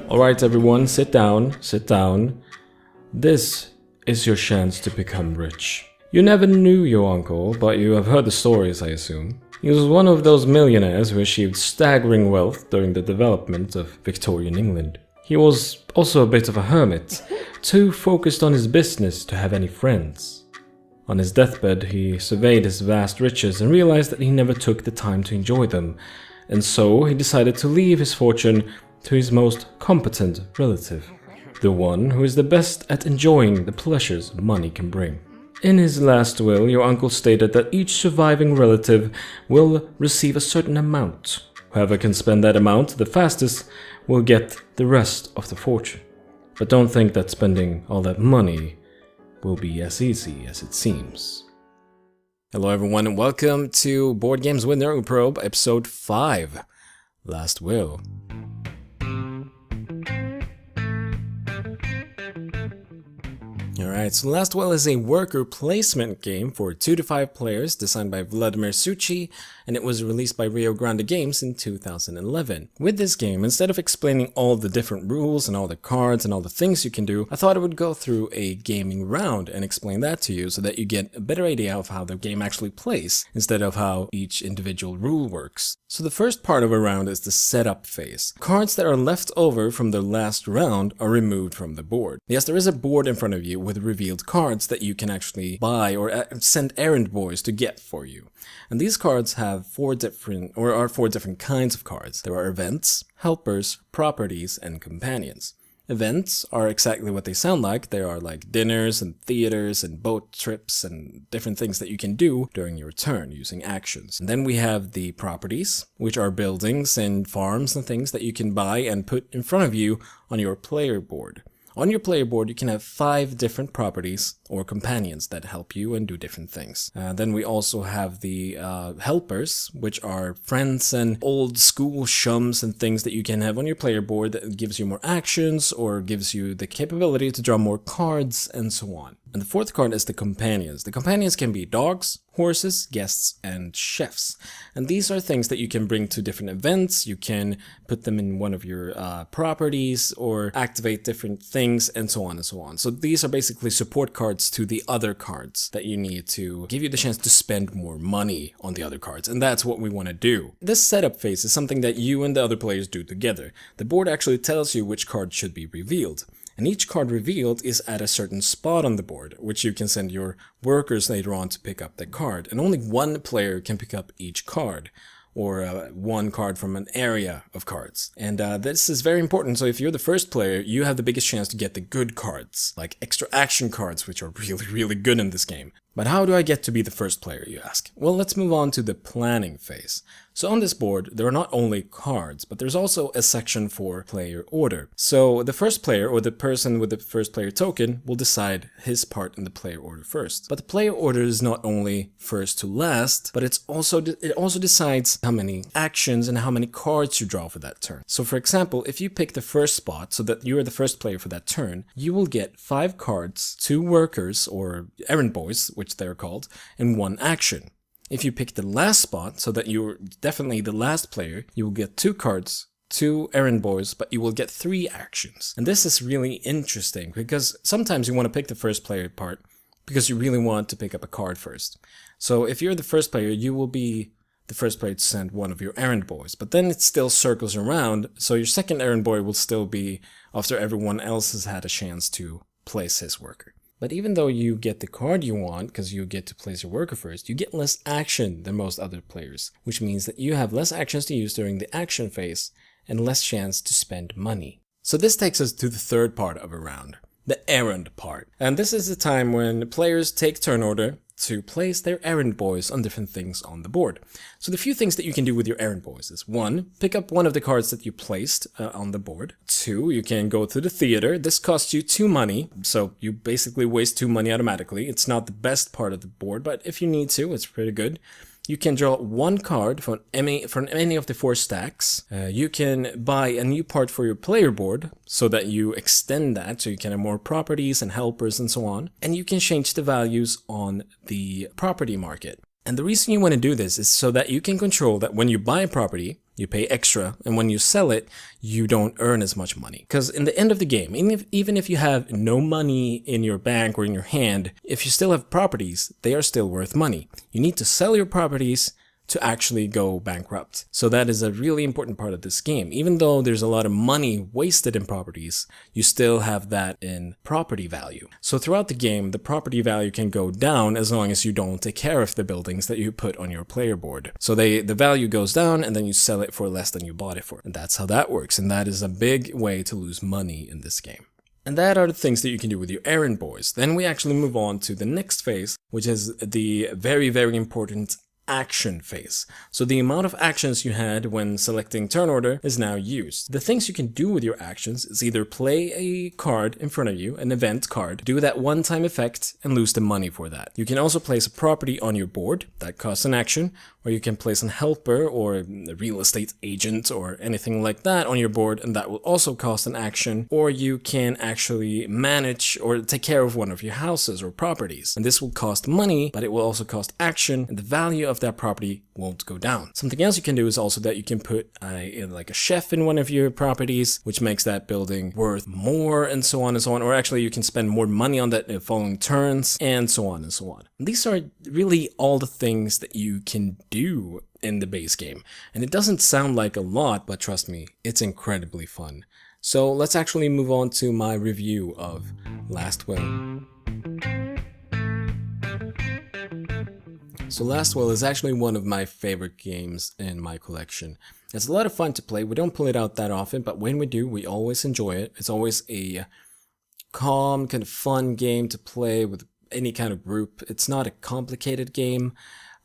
Alright everyone, sit down, sit down. This is your chance to become rich. You never knew your uncle, but you have heard the stories, I assume. He was one of those millionaires who achieved staggering wealth during the development of Victorian England. He was also a bit of a hermit, too focused on his business to have any friends. On his deathbed, he surveyed his vast riches and realized that he never took the time to enjoy them, and so he decided to leave his fortune to his most competent relative, the one who is the best at enjoying the pleasures money can bring. In his last will, your uncle stated that each surviving relative will receive a certain amount. Whoever can spend that amount the fastest will get the rest of the fortune. But don't think that spending all that money will be as easy as it seems. Hello everyone and welcome to Board Games with Nurgleprobe, episode 5, Last Will. Alright, so Last Will is a worker placement game for 2 to 5 players designed by Vladimir Suchi, and it was released by Rio Grande Games in 2011. With this game, instead of explaining all the different rules and all the cards and all the things you can do, I thought I would go through a gaming round and explain that to you so that you get a better idea of how the game actually plays, instead of how each individual rule works. So the first part of a round is the setup phase. Cards that are left over from the last round are removed from the board. Yes, there is a board in front of you with revealed cards that you can actually buy or send errand boys to get for you. And these cards have four different kinds of cards. There are events, helpers, properties, and companions. Events are exactly what they sound like. They are like dinners and theaters and boat trips and different things that you can do during your turn using actions. And then we have the properties, which are buildings and farms and things that you can buy and put in front of you on your player board. On your player board, you can have 5 different properties or companions that help you and do different things. Then we also have the helpers, which are friends and old school chums and things that you can have on your player board that gives you more actions or gives you the capability to draw more cards and so on. And the fourth card is the companions. The companions can be dogs, horses, guests, and chefs. And these are things that you can bring to different events. You can put them in one of your properties or activate different things and so on and so on. So these are basically support cards to the other cards that you need to give you the chance to spend more money on the other cards. And that's what we want to do. This setup phase is something that you and the other players do together. The board actually tells you which card should be revealed. And each card revealed is at a certain spot on the board, which you can send your workers later on to pick up the card. And only one player can pick up each card, or one card from an area of cards. And this is very important, so if you're the first player, you have the biggest chance to get the good cards, like extra action cards, which are really good in this game. But how do I get to be the first player, you ask? Well, let's move on to the planning phase. So on this board, there are not only cards, but there's also a section for player order. So the first player, or the person with the first player token, will decide his part in the player order first. But the player order is not only first to last, but it also decides how many actions and how many cards you draw for that turn. So for example, if you pick the first spot so that you are the first player for that turn, you will get 5 cards, 2 workers, or errand boys, which they're called, in 1 action. If you pick the last spot, so that you're definitely the last player, you will get 2 cards, 2 errand boys, but you will get 3 actions. And this is really interesting, because sometimes you want to pick the first player part, because you really want to pick up a card first. So if you're the first player, you will be the first player to send one of your errand boys, but then it still circles around, so your second errand boy will still be after everyone else has had a chance to place his worker. But even though you get the card you want, because you get to place your worker first, you get less action than most other players, which means that you have less actions to use during the action phase and less chance to spend money. So this takes us to the third part of a round, the errand part. And this is the time when players take turn order to place their errand boys on different things on the board. So the few things that you can do with your errand boys is 1. Pick up one of the cards that you placed on the board. 2. You can go to the theater. This costs you 2 money, so you basically waste 2 money automatically. It's not the best part of the board, but if you need to, it's pretty good. You can draw 1 card from any of the 4 stacks. You can buy a new part for your player board so that you extend that so you can have more properties and helpers and so on. And you can change the values on the property market. And the reason you want to do this is so that you can control that when you buy a property, you pay extra, and when you sell it, you don't earn as much money. Because in the end of the game, even if you have no money in your bank or in your hand, if you still have properties, they are still worth money. You need to sell your properties to actually go bankrupt. So that is a really important part of this game. Even though there's a lot of money wasted in properties, you still have that in property value. So throughout the game, the property value can go down as long as you don't take care of the buildings that you put on your player board. So the value goes down and then you sell it for less than you bought it for. And that's how that works. And that is a big way to lose money in this game. And that are the things that you can do with your errand boys. Then we actually move on to the next phase, which is the very, very important action phase. So the amount of actions you had when selecting turn order is now used. The things you can do with your actions is either play a card in front of you, an event card, do that one-time effect, and lose the money for that. You can also place a property on your board that costs an action, or you can place a helper or a real estate agent or anything like that on your board, and that will also cost an action, or you can actually manage or take care of one of your houses or properties. And this will cost money, but it will also cost action, and the value of that property won't go down. Something else you can do is also that you can put like a chef in one of your properties, which makes that building worth more, and so on and so on. Or actually you can spend more money on that in the following turns, and so on and so on. These are really all the things that you can do in the base game. And it doesn't sound like a lot, but trust me, it's incredibly fun. So let's actually move on to my review of Last Will. So Last Will is actually one of my favorite games in my collection. It's a lot of fun to play. We don't pull it out that often, but when we do, we always enjoy it. It's always a calm, kind of fun game to play with any kind of group. It's not a complicated game.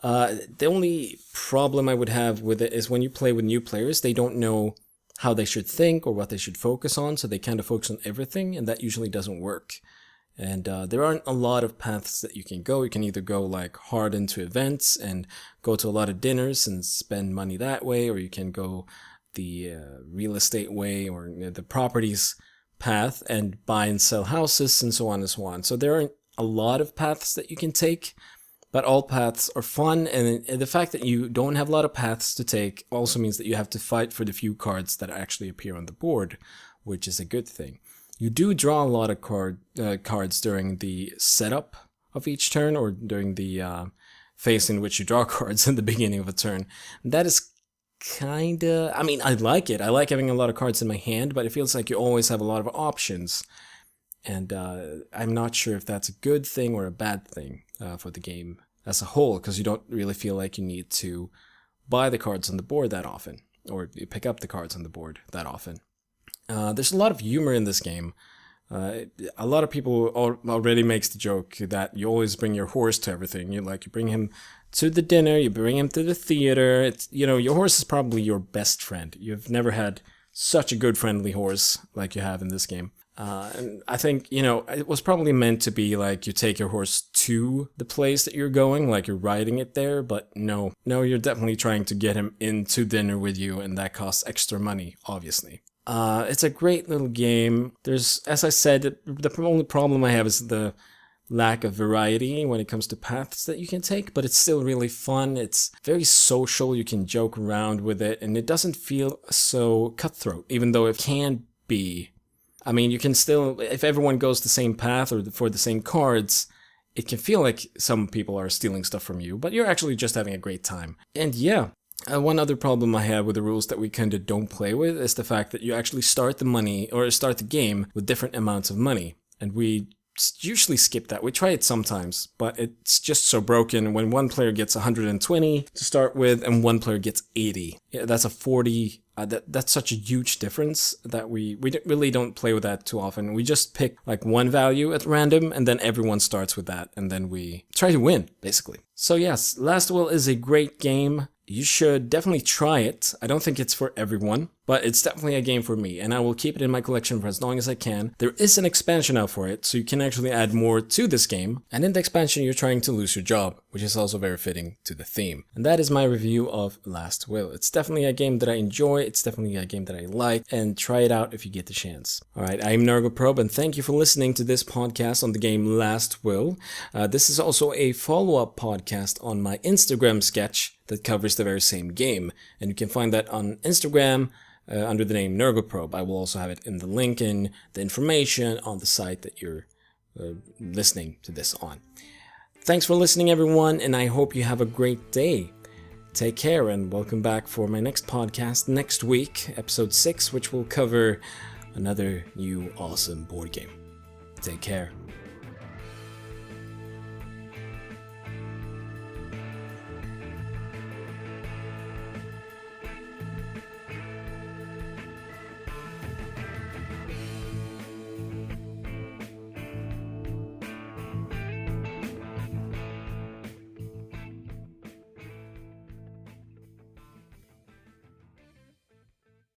The only problem I would have with it is when you play with new players, they don't know how they should think or what they should focus on, so they kind of focus on everything, and that usually doesn't work. And there aren't a lot of paths that you can go. You can either go like hard into events and go to a lot of dinners and spend money that way, or you can go the real estate way or the properties path and buy and sell houses and so on and so on. So there aren't a lot of paths that you can take, but all paths are fun, and the fact that you don't have a lot of paths to take also means that you have to fight for the few cards that actually appear on the board, which is a good thing. You do draw a lot of cards during the setup of each turn, or during the phase in which you draw cards in the beginning of a turn. And that is kinda, I mean, I like it. I like having a lot of cards in my hand, but it feels like you always have a lot of options. And I'm not sure if that's a good thing or a bad thing for the game as a whole, because you don't really feel like you need to buy the cards on the board that often, or pick up the cards on the board that often. There's a lot of humor in this game. A lot of people already makes the joke that you always bring your horse to everything. You bring him to the dinner, you bring him to the theater. It's, your horse is probably your best friend. You've never had such a good friendly horse like you have in this game. And I think, it was probably meant to be like you take your horse to the place that you're going, like you're riding it there, but no, you're definitely trying to get him into dinner with you, and that costs extra money, obviously. It's a great little game. There's, as I said, the only problem I have is the lack of variety when it comes to paths that you can take, but it's still really fun. It's very social. You can joke around with it, and it doesn't feel so cutthroat, even though it can be. I mean, you can still, if everyone goes the same path or for the same cards, it can feel like some people are stealing stuff from you, but you're actually just having a great time. And yeah. One other problem I have with the rules that we kind of don't play with is the fact that you actually start the game with different amounts of money. And we usually skip that. We try it sometimes, but it's just so broken when one player gets 120 to start with and one player gets 80. Yeah, that's a 40. That's such a huge difference that we really don't play with that too often. We just pick like one value at random, and then everyone starts with that, and then we try to win, basically. So yes, Last Will is a great game. You should definitely try it. I don't think it's for everyone, but but it's definitely a game for me, and I will keep it in my collection for as long as I can. There is an expansion out for it, so you can actually add more to this game, and in the expansion you're trying to lose your job, which is also very fitting to the theme. And that is my review of Last Will. It's definitely a game that I enjoy, it's definitely a game that I like, and try it out if you get the chance. Alright, I'm Nurgleprobe, and thank you for listening to this podcast on the game Last Will. This is also a follow-up podcast on my Instagram sketch that covers the very same game, and you can find that on Instagram under the name Nurgleprobe. I will also have it in the link in the information on the site that you're listening to this on. Thanks for listening, everyone, and I hope you have a great day. Take care, and welcome back for my next podcast next week, episode 6, which will cover another new awesome board game. Take care.